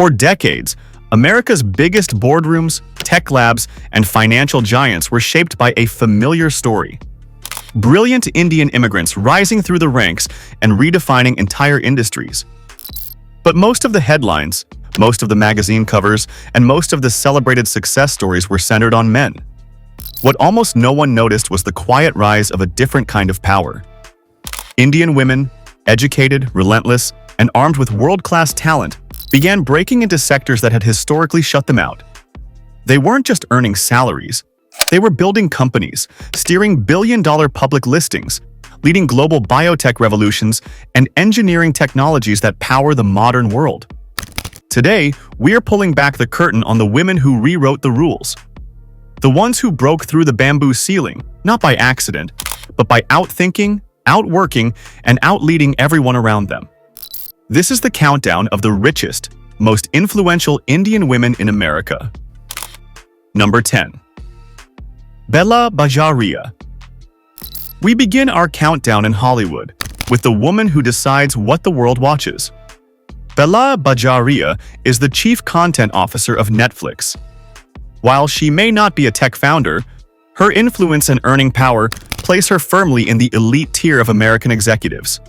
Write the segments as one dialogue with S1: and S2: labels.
S1: For decades, America's biggest boardrooms, tech labs, and financial giants were shaped by a familiar story. Brilliant Indian immigrants rising through the ranks and redefining entire industries. But most of the headlines, most of the magazine covers, and most of the celebrated success stories were centered on men. What almost no one noticed was the quiet rise of a different kind of power. Indian women, educated, relentless, and armed with world-class talent, began breaking into sectors that had historically shut them out. They weren't just earning salaries. They were building companies, steering billion-dollar public listings, leading global biotech revolutions, and engineering technologies that power the modern world. Today, we're pulling back the curtain on the women who rewrote the rules. The ones who broke through the bamboo ceiling, not by accident, but by outthinking, outworking, and outleading everyone around them. This is the countdown of the richest, most influential Indian women in America. Number 10. Bela Bajaria. We begin our countdown in Hollywood with the woman who decides what the world watches. Bela Bajaria is the chief content officer of Netflix. While she may not be a tech founder, her influence and earning power place her firmly in the elite tier of American executives.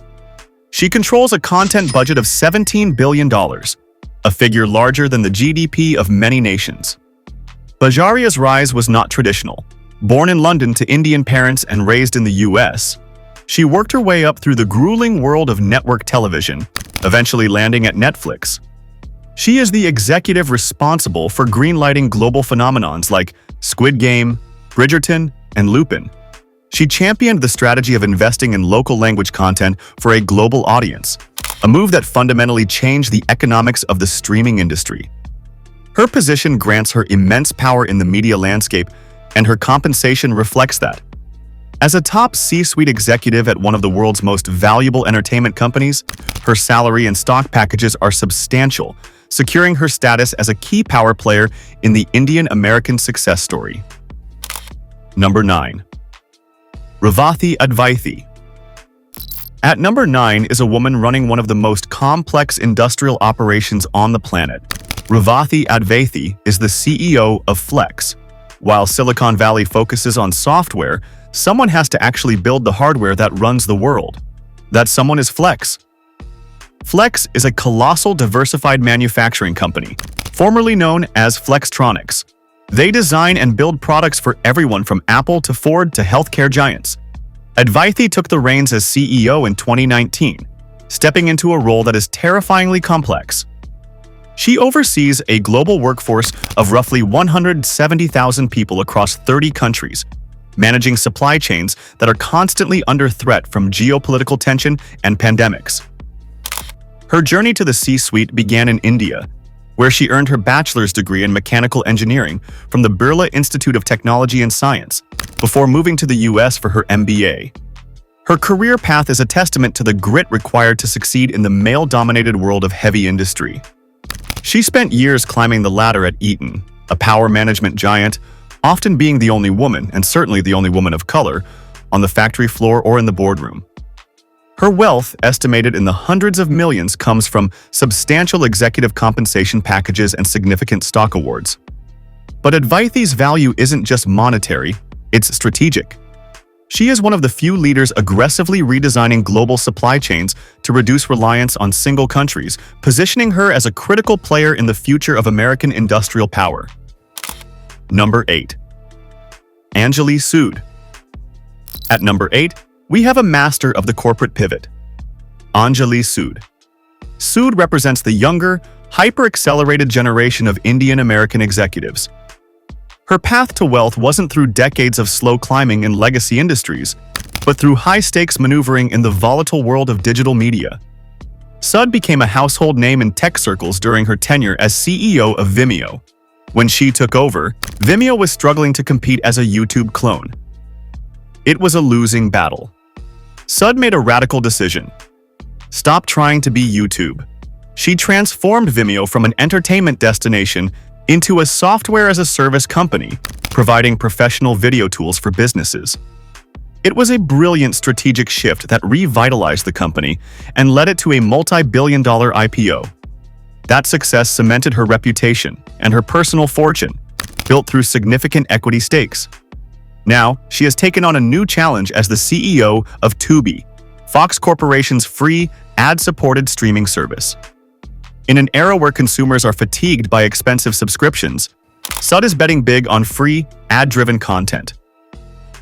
S1: She controls a content budget of $17 billion, a figure larger than the GDP of many nations. Bajaria's rise was not traditional. Born in London to Indian parents and raised in the US, she worked her way up through the grueling world of network television, eventually landing at Netflix. She is the executive responsible for greenlighting global phenomenons like Squid Game, Bridgerton, and Lupin. She championed the strategy of investing in local language content for a global audience, a move that fundamentally changed the economics of the streaming industry. Her position grants her immense power in the media landscape, and her compensation reflects that. As a top C-suite executive at one of the world's most valuable entertainment companies, her salary and stock packages are substantial, securing her status as a key power player in the Indian-American success story. Number 9. Revathi Advaithi. At number 9 is a woman running one of the most complex industrial operations on the planet. Revathi Advaithi is the CEO of Flex. While Silicon Valley focuses on software, someone has to actually build the hardware that runs the world. That someone is Flex. Flex is a colossal diversified manufacturing company, formerly known as Flextronics. They design and build products for everyone from Apple to Ford to healthcare giants. Advaithi took the reins as CEO in 2019, stepping into a role that is terrifyingly complex. She oversees a global workforce of roughly 170,000 people across 30 countries, managing supply chains that are constantly under threat from geopolitical tension and pandemics. Her journey to the C-suite began in India, where she earned her bachelor's degree in mechanical engineering from the Birla Institute of Technology and Science, before moving to the US for her MBA. Her career path is a testament to the grit required to succeed in the male-dominated world of heavy industry. She spent years climbing the ladder at Eaton, a power management giant, often being the only woman, and certainly the only woman of color, on the factory floor or in the boardroom. Her wealth, estimated in the hundreds of millions, comes from substantial executive compensation packages and significant stock awards. But Advaithi's value isn't just monetary, it's strategic. She is one of the few leaders aggressively redesigning global supply chains to reduce reliance on single countries, positioning her as a critical player in the future of American industrial power. Number 8. Anjali Sood. At number 8, we have a master of the corporate pivot, Anjali Sood. Sood represents the younger, hyper-accelerated generation of Indian-American executives. Her path to wealth wasn't through decades of slow climbing in legacy industries, but through high-stakes maneuvering in the volatile world of digital media. Sood became a household name in tech circles during her tenure as CEO of Vimeo. When she took over, Vimeo was struggling to compete as a YouTube clone. It was a losing battle. Sood made a radical decision. Stop trying to be YouTube. She transformed Vimeo from an entertainment destination into a software-as-a-service company, providing professional video tools for businesses. It was a brilliant strategic shift that revitalized the company and led it to a multi-billion-dollar IPO. That success cemented her reputation and her personal fortune, built through significant equity stakes. Now, she has taken on a new challenge as the CEO of Tubi, Fox Corporation's free, ad-supported streaming service. In an era where consumers are fatigued by expensive subscriptions, Sud is betting big on free, ad-driven content.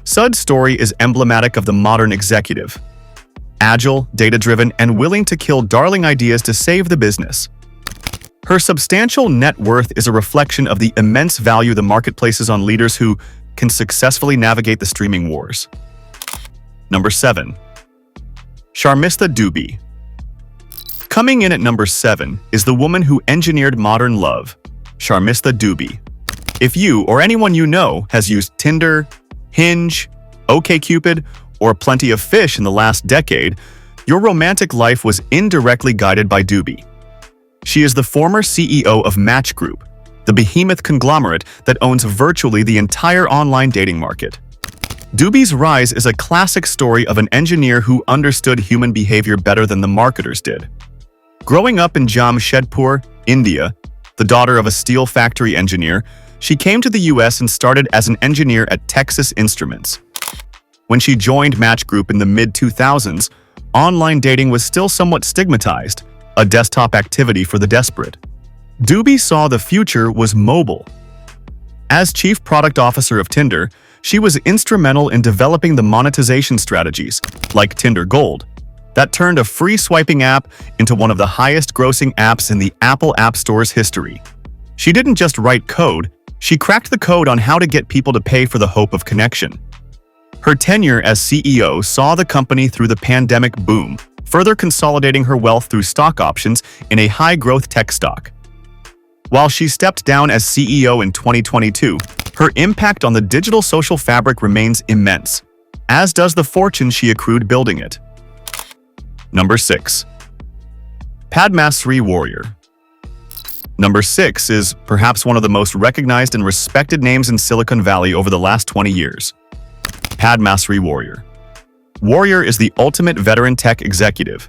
S1: Sud's story is emblematic of the modern executive. Agile, data-driven, and willing to kill darling ideas to save the business. Her substantial net worth is a reflection of the immense value the market places on leaders who can successfully navigate the streaming wars. Number 7. Sharmistha Dubey. Coming in at number 7 is the woman who engineered modern love, Sharmistha Dubey. If you or anyone you know has used Tinder, Hinge, OkCupid, or Plenty of Fish in the last decade, your romantic life was indirectly guided by Dubey. She is the former CEO of Match Group, the behemoth conglomerate that owns virtually the entire online dating market. Dubey's rise is a classic story of an engineer who understood human behavior better than the marketers did. Growing up in Jamshedpur, India, the daughter of a steel factory engineer, she came to the US and started as an engineer at Texas Instruments. When she joined Match Group in the mid-2000s, online dating was still somewhat stigmatized, a desktop activity for the desperate. Dubey saw the future was mobile. As chief product officer of Tinder, she was instrumental in developing the monetization strategies, like Tinder Gold, that turned a free swiping app into one of the highest-grossing apps in the Apple App Store's history. She didn't just write code, she cracked the code on how to get people to pay for the hope of connection. Her tenure as CEO saw the company through the pandemic boom, further consolidating her wealth through stock options in a high-growth tech stock. While she stepped down as CEO in 2022, her impact on the digital social fabric remains immense, as does the fortune she accrued building it. Number 6. Padmasree Warrior. Number 6 is perhaps one of the most recognized and respected names in Silicon Valley over the last 20 years. Padmasree Warrior. Warrior is the ultimate veteran tech executive.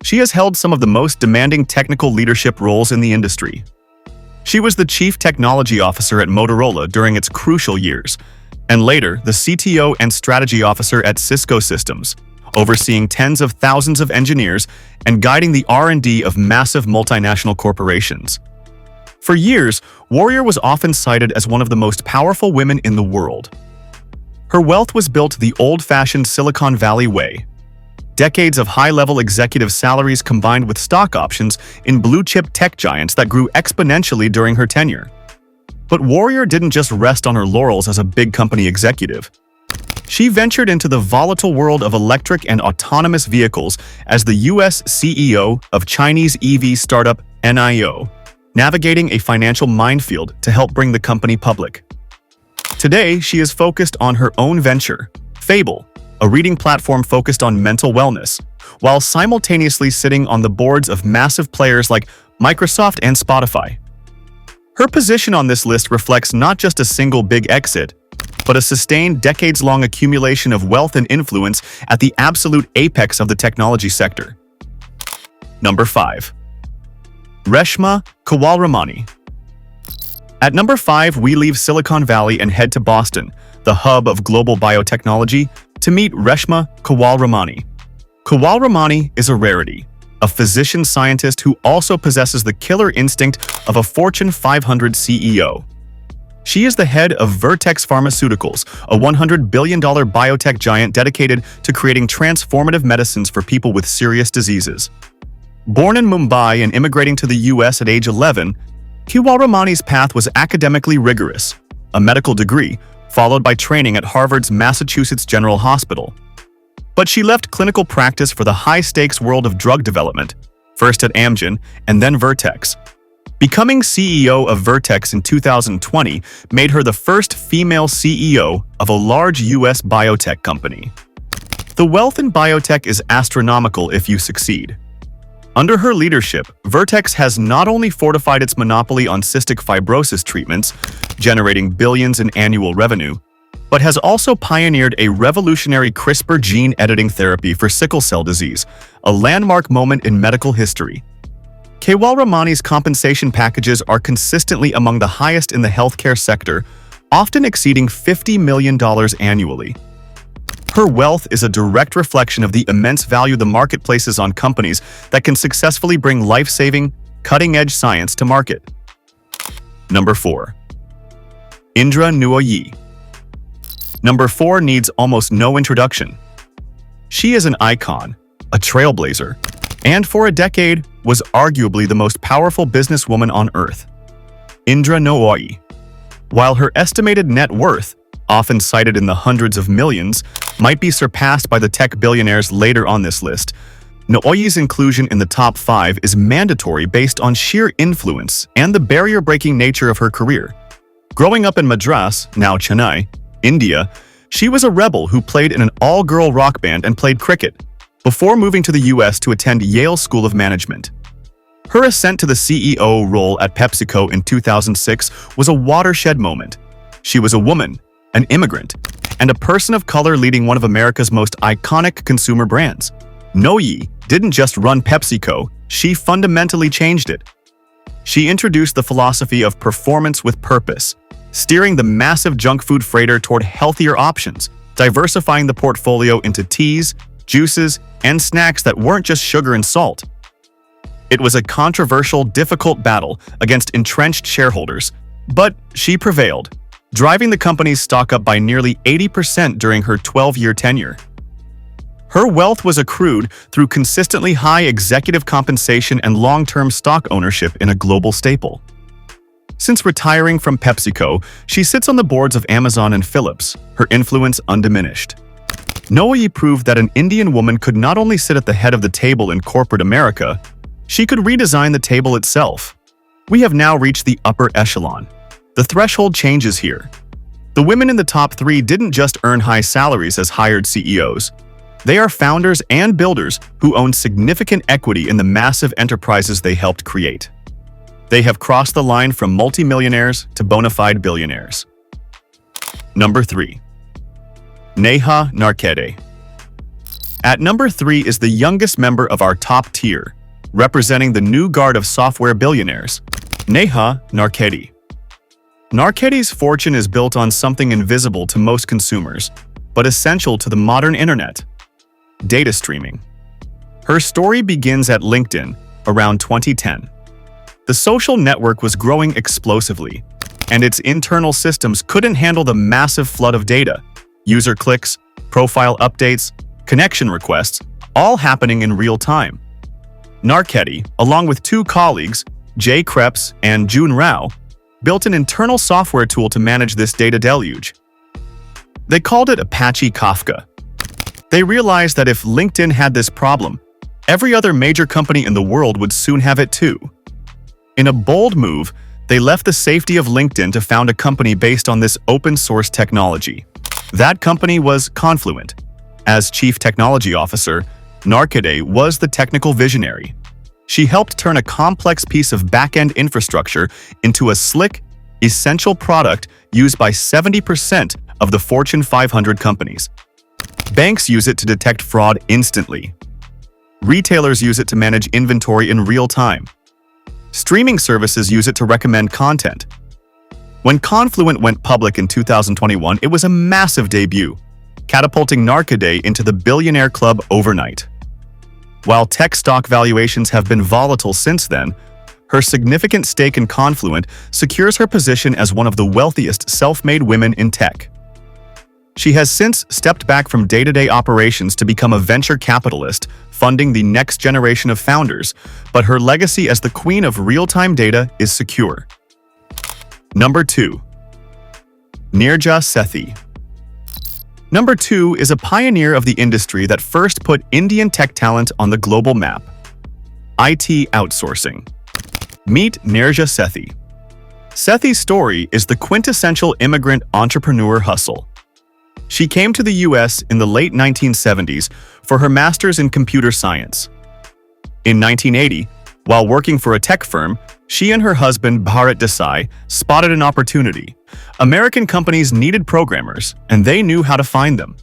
S1: She has held some of the most demanding technical leadership roles in the industry. She was the chief technology officer at Motorola during its crucial years, and later the CTO and strategy officer at Cisco Systems, overseeing tens of thousands of engineers and guiding the R&D of massive multinational corporations. For years, Warrior was often cited as one of the most powerful women in the world. Her wealth was built the old-fashioned Silicon Valley way. Decades of high-level executive salaries combined with stock options in blue-chip tech giants that grew exponentially during her tenure. But Warrior didn't just rest on her laurels as a big company executive. She ventured into the volatile world of electric and autonomous vehicles as the US CEO of Chinese EV startup NIO, navigating a financial minefield to help bring the company public. Today, she is focused on her own venture, Fable, a reading platform focused on mental wellness, while simultaneously sitting on the boards of massive players like Microsoft and Spotify. Her position on this list reflects not just a single big exit, but a sustained decades-long accumulation of wealth and influence at the absolute apex of the technology sector. Number 5. Reshma Kewalramani. At number 5, we leave Silicon Valley and head to Boston, the hub of global biotechnology, to meet Reshma Kewalramani. Kewalramani is a rarity, a physician-scientist who also possesses the killer instinct of a Fortune 500 CEO. She is the head of Vertex Pharmaceuticals, a $100 billion biotech giant dedicated to creating transformative medicines for people with serious diseases. Born in Mumbai and immigrating to the US at age 11, Kewalramani's path was academically rigorous, a medical degree, followed by training at Harvard's Massachusetts General Hospital. But she left clinical practice for the high-stakes world of drug development, first at Amgen and then Vertex. Becoming CEO of Vertex in 2020 made her the first female CEO of a large US biotech company. The wealth in biotech is astronomical if you succeed. Under her leadership, Vertex has not only fortified its monopoly on cystic fibrosis treatments, generating billions in annual revenue, but has also pioneered a revolutionary CRISPR gene editing therapy for sickle cell disease, a landmark moment in medical history. Kewal Ramani's compensation packages are consistently among the highest in the healthcare sector, often exceeding $50 million annually. Her wealth is a direct reflection of the immense value the market places on companies that can successfully bring life-saving, cutting-edge science to market. Number 4. Indra Nooyi. Number 4 needs almost no introduction. She is an icon, a trailblazer, and for a decade was arguably the most powerful businesswoman on Earth. Indra Nooyi. While her estimated net worth, often cited in the hundreds of millions, might be surpassed by the tech billionaires later on this list, Nooyi's inclusion in the top 5 is mandatory based on sheer influence and the barrier-breaking nature of her career. Growing up in Madras, now Chennai, India, she was a rebel who played in an all-girl rock band and played cricket, before moving to the US to attend Yale School of Management. Her ascent to the CEO role at PepsiCo in 2006 was a watershed moment. She was a woman, an immigrant, and a person of color leading one of America's most iconic consumer brands. Nooyi didn't just run PepsiCo, she fundamentally changed it. She introduced the philosophy of performance with purpose, steering the massive junk food freighter toward healthier options, diversifying the portfolio into teas, juices, and snacks that weren't just sugar and salt. It was a controversial, difficult battle against entrenched shareholders, but she prevailed, driving the company's stock up by nearly 80% during her 12-year tenure. Her wealth was accrued through consistently high executive compensation and long-term stock ownership in a global staple. Since retiring from PepsiCo, she sits on the boards of Amazon and Philips, her influence undiminished. Nooyi proved that an Indian woman could not only sit at the head of the table in corporate America, she could redesign the table itself. We have now reached the upper echelon. The threshold changes here. The women in the top 3 didn't just earn high salaries as hired CEOs. They are founders and builders who own significant equity in the massive enterprises they helped create. They have crossed the line from multimillionaires to bona fide billionaires. Number 3. Neha Narkhede. At number 3 is the youngest member of our top tier, representing the new guard of software billionaires, Neha Narkhede. Narkhede's fortune is built on something invisible to most consumers, but essential to the modern internet: data streaming. Her story begins at LinkedIn around 2010. The social network was growing explosively, and its internal systems couldn't handle the massive flood of data. User clicks, profile updates, connection requests, all happening in real time. Narkhede, along with 2 colleagues, Jay Krebs and June Rao, built an internal software tool to manage this data deluge. They called it Apache Kafka. They realized that if LinkedIn had this problem, every other major company in the world would soon have it too. In a bold move, they left the safety of LinkedIn to found a company based on this open-source technology. That company was Confluent. As Chief Technology Officer, Narkhede was the technical visionary. She helped turn a complex piece of back-end infrastructure into a slick, essential product used by 70% of the Fortune 500 companies. Banks use it to detect fraud instantly. Retailers use it to manage inventory in real time. Streaming services use it to recommend content. When Confluent went public in 2021, it was a massive debut, catapulting Narkhede into the billionaire club overnight. While tech stock valuations have been volatile since then, her significant stake in Confluent secures her position as one of the wealthiest self-made women in tech. She has since stepped back from day-to-day operations to become a venture capitalist, funding the next generation of founders, but her legacy as the queen of real-time data is secure. Number 2. Neerja Sethi. Number 2 is a pioneer of the industry that first put Indian tech talent on the global map: IT outsourcing. Meet Neerja Sethi. Sethi's story is the quintessential immigrant entrepreneur hustle. She came to the US in the late 1970s for her master's in computer science. In 1980, while working for a tech firm, she and her husband, Bharat Desai, spotted an opportunity. American companies needed programmers, and they knew how to find them.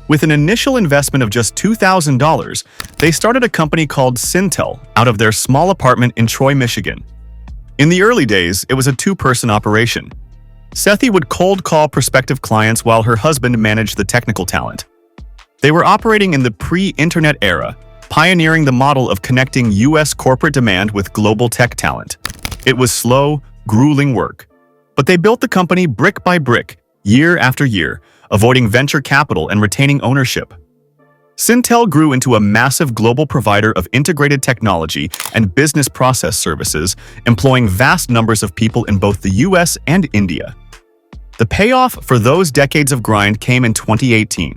S1: With an initial investment of just $2,000, they started a company called Syntel out of their small apartment in Troy, Michigan. In the early days, it was a two-person operation. Sethi would cold call prospective clients while her husband managed the technical talent. They were operating in the pre-internet era, pioneering the model of connecting U.S. corporate demand with global tech talent. It was slow, grueling work, but they built the company brick by brick, year after year, avoiding venture capital and retaining ownership. Syntel grew into a massive global provider of integrated technology and business process services, employing vast numbers of people in both the US and India. The payoff for those decades of grind came in 2018.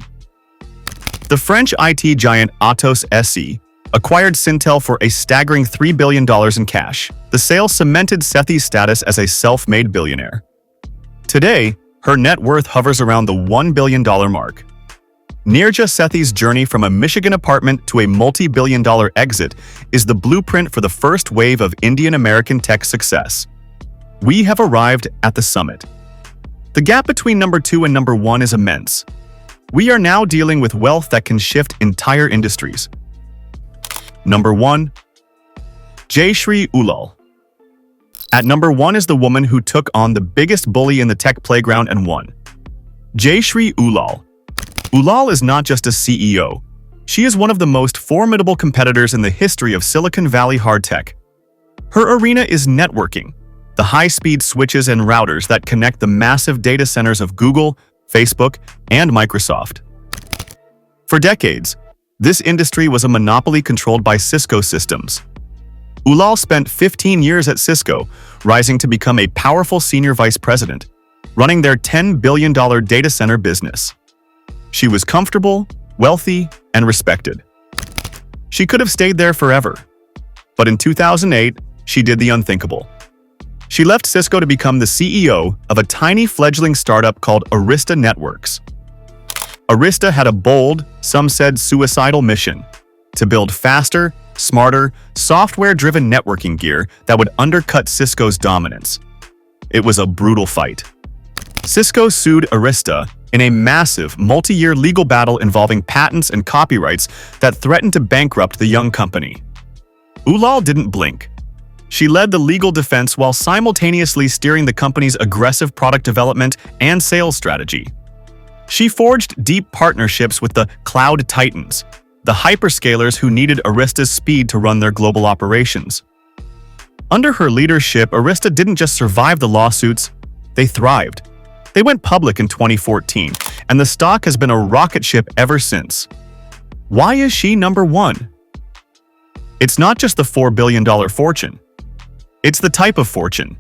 S1: The French IT giant Atos SE acquired Syntel for a staggering $3 billion in cash. The sale cemented Sethi's status as a self-made billionaire. Today, her net worth hovers around the $1 billion mark. Nirja Sethi's journey from a Michigan apartment to a multi-billion-dollar exit is the blueprint for the first wave of Indian-American tech success. We have arrived at the summit. The gap between number 2 and number 1 is immense. We are now dealing with wealth that can shift entire industries. Number 1. Jayashree Ullal. At number 1 is the woman who took on the biggest bully in the tech playground and won. Jayashree Ullal. Ullal is not just a CEO. She is one of the most formidable competitors in the history of Silicon Valley hard tech. Her arena is networking, the high-speed switches and routers that connect the massive data centers of Google, Facebook, and Microsoft. For decades, this industry was a monopoly controlled by Cisco Systems. Ullal spent 15 years at Cisco, rising to become a powerful senior vice president, running their $10 billion data center business. She was comfortable, wealthy, and respected. She could have stayed there forever. But in 2008, she did the unthinkable. She left Cisco to become the CEO of a tiny fledgling startup called Arista Networks. Arista had a bold, some said suicidal mission: to build faster, smarter, software-driven networking gear that would undercut Cisco's dominance. It was a brutal fight. Cisco sued Arista in a massive, multi-year legal battle involving patents and copyrights that threatened to bankrupt the young company. Ullal didn't blink. She led the legal defense while simultaneously steering the company's aggressive product development and sales strategy. She forged deep partnerships with the cloud titans, the hyperscalers who needed Arista's speed to run their global operations. Under her leadership, Arista didn't just survive the lawsuits, they thrived. They went public in 2014, and the stock has been a rocket ship ever since. Why is she number 1? It's not just the $4 billion fortune. It's the type of fortune.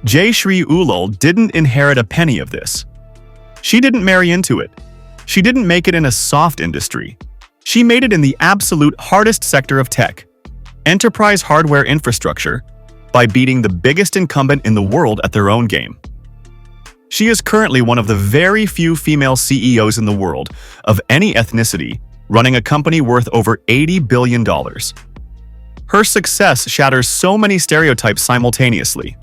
S1: Jayashree Ullal didn't inherit a penny of this. She didn't marry into it. She didn't make it in a soft industry. She made it in the absolute hardest sector of tech, enterprise hardware infrastructure, by beating the biggest incumbent in the world at their own game. She is currently one of the very few female CEOs in the world, of any ethnicity, running a company worth over $80 billion. Her success shatters so many stereotypes simultaneously.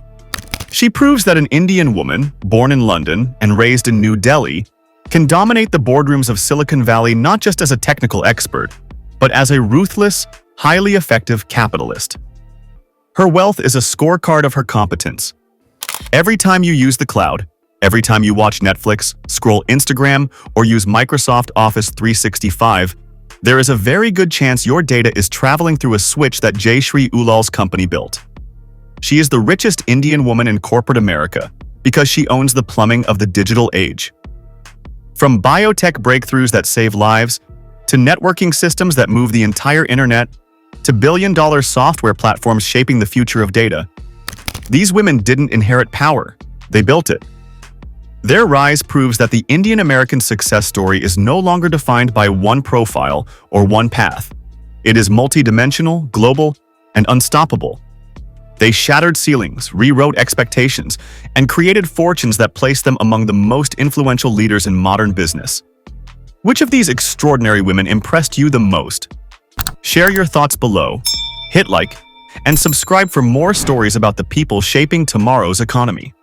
S1: She proves that an Indian woman, born in London and raised in New Delhi, can dominate the boardrooms of Silicon Valley not just as a technical expert, but as a ruthless, highly effective capitalist. Her wealth is a scorecard of her competence. Every time you use the cloud, every time you watch Netflix, scroll Instagram, or use Microsoft Office 365, there is a very good chance your data is traveling through a switch that Jayashree Ullal's company built. She is the richest Indian woman in corporate America because she owns the plumbing of the digital age. From biotech breakthroughs that save lives, to networking systems that move the entire internet, to billion-dollar software platforms shaping the future of data, these women didn't inherit power, they built it. Their rise proves that the Indian-American success story is no longer defined by one profile or one path. It is multidimensional, global, and unstoppable. They shattered ceilings, rewrote expectations, and created fortunes that placed them among the most influential leaders in modern business. Which of these extraordinary women impressed you the most? Share your thoughts below, hit like, and subscribe for more stories about the people shaping tomorrow's economy.